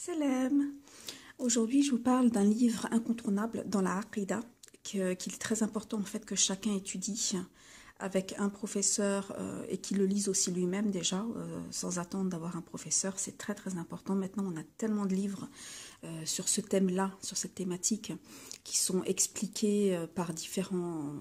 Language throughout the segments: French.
Salam. Aujourd'hui, je vous parle d'un livre incontournable dans la Aqida, qu'il est très important en fait que chacun étudie avec un professeur et qu'il le lise aussi lui-même déjà, sans attendre d'avoir un professeur. C'est très très important. Maintenant, on a tellement de livres sur ce thème-là, sur cette thématique, qui sont expliqués par différents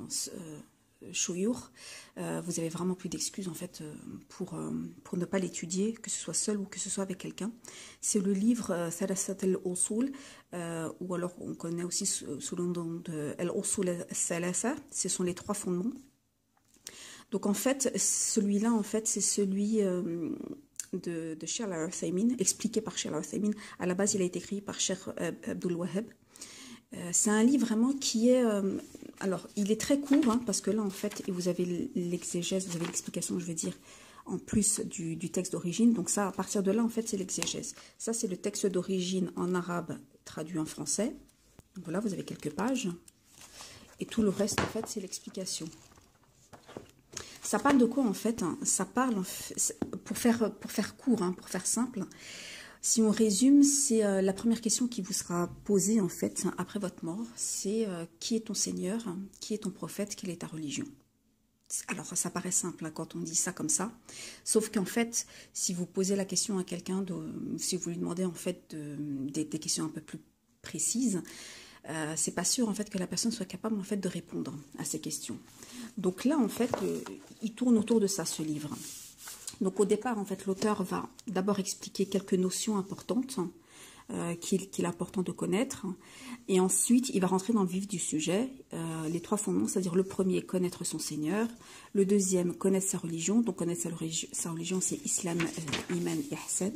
chouyours. Vous avez vraiment plus d'excuses en fait pour ne pas l'étudier, que ce soit seul ou que ce soit avec quelqu'un. C'est le livre Thalathat al-Usul, ou alors on connaît aussi sous le nom de Al-Usul al-Thalatha. Ce sont les trois fondements. Donc en fait, celui-là en fait c'est celui de Cheikh Al-Uthaymin, expliqué par Cheikh Al-Uthaymin. À la base, il a été écrit par Cheikh Abdul Wahhab. C'est un livre vraiment qui est... alors, il est très court, hein, parce que là, en fait, vous avez l'exégèse, vous avez l'explication, je veux dire, en plus du texte d'origine. Donc ça, à partir de là, en fait, c'est l'exégèse. Ça, c'est le texte d'origine en arabe traduit en français. Donc voilà, vous avez quelques pages. Et tout le reste, en fait, c'est l'explication. Ça parle de quoi, en fait, hein? Ça parle, pour faire court, hein, pour faire simple... Si on résume, c'est la première question qui vous sera posée en fait après votre mort, c'est qui est ton Seigneur, qui est ton prophète, quelle est ta religion? Alors ça paraît simple hein, quand on dit ça comme ça, sauf qu'en fait, si vous posez la question à quelqu'un, si vous lui demandez en fait des questions un peu plus précises, c'est pas sûr en fait que la personne soit capable en fait de répondre à ces questions. Donc là en fait, il tourne autour de ça ce livre. Donc au départ, en fait, l'auteur va d'abord expliquer quelques notions importantes qu'il est important de connaître. Et ensuite, il va rentrer dans le vif du sujet. Les trois fondements, c'est-à-dire le premier, connaître son Seigneur. Le deuxième, connaître sa religion. Donc connaître sa religion, c'est Islam, Iman, Ihsan.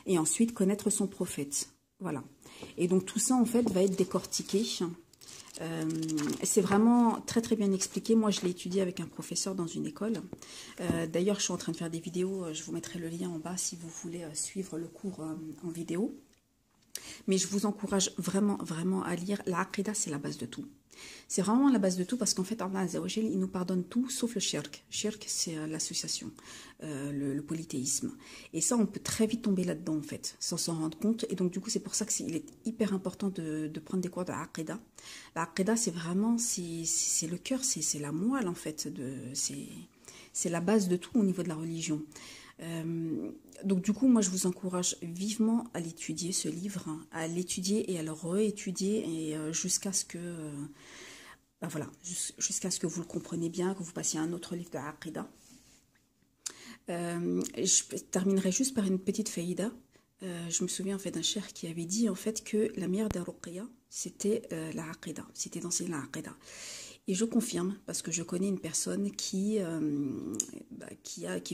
Et ensuite, connaître son prophète. Voilà. Et donc tout ça, en fait, va être décortiqué. C'est vraiment très très bien expliqué. Moi je l'ai étudié avec un professeur dans une école. D'ailleurs je suis en train de faire des vidéos, je vous mettrai le lien en bas si vous voulez suivre le cours en vidéo. Mais je vous encourage vraiment vraiment à lire. La Aqida, c'est la base de tout. C'est vraiment la base de tout parce qu'en fait Allah Azza wa Jal, il nous pardonne tout sauf le shirk. Shirk, c'est l'association, le polythéisme. Et ça, on peut très vite tomber là-dedans en fait, sans s'en rendre compte. Et donc du coup, c'est pour ça qu'il est hyper important de prendre des cours de Aqida. La Aqida, c'est vraiment, c'est le cœur, c'est la moelle en fait, c'est la base de tout au niveau de la religion. Donc du coup, moi je vous encourage vivement à l'étudier, ce livre, hein, à l'étudier et à le réétudier et jusqu'à ce que voilà, jusqu'à ce que vous le compreniez bien, que vous passiez à un autre livre de Aqida. Je terminerai juste par une petite faïda. Je me souviens en fait d'un cheikh qui avait dit en fait que la meilleure des ruqya, c'était la Aqida, c'était d'enseigner la Aqida. Et je confirme, parce que je connais une personne qui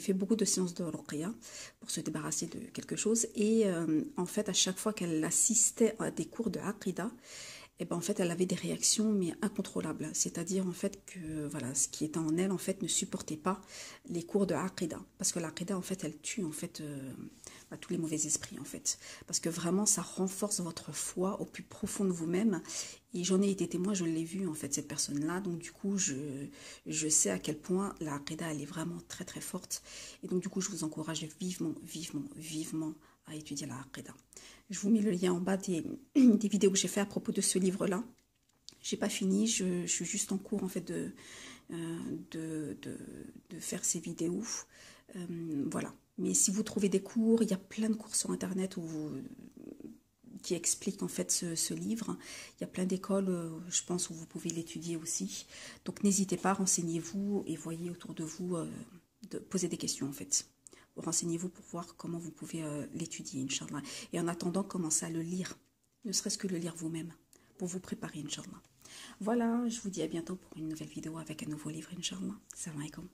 fait beaucoup de séances de ruqya pour se débarrasser de quelque chose. Et en fait, à chaque fois qu'elle assistait à des cours de Aqida, et ben en fait, elle avait des réactions mais incontrôlables. C'est-à-dire en fait que voilà, ce qui était en elle en fait ne supportait pas les cours de Aqida, parce que l'Aqida en fait, elle tue en fait tous les mauvais esprits en fait, parce que vraiment ça renforce votre foi au plus profond de vous-même. Et j'en ai été témoin, je l'ai vu en fait cette personne-là, donc du coup je sais à quel point la Aqida elle est vraiment très très forte. Et donc du coup je vous encourage vivement vivement vivement à étudier la Aqida. Je vous mets le lien en bas des vidéos que j'ai fait à propos de ce livre-là. J'ai pas fini, je suis juste en cours en fait de faire ces vidéos. Voilà. Mais si vous trouvez des cours, il y a plein de cours sur internet qui expliquent en fait ce livre. Il y a plein d'écoles, je pense, où vous pouvez l'étudier aussi. Donc n'hésitez pas, renseignez-vous et voyez autour de vous, de poser des questions en fait. Renseignez-vous pour voir comment vous pouvez l'étudier, Inch'Allah. Et en attendant, commencez à le lire, ne serait-ce que le lire vous-même, pour vous préparer, Inch'Allah. Voilà, je vous dis à bientôt pour une nouvelle vidéo avec un nouveau livre, Inch'Allah. Salam alaikum.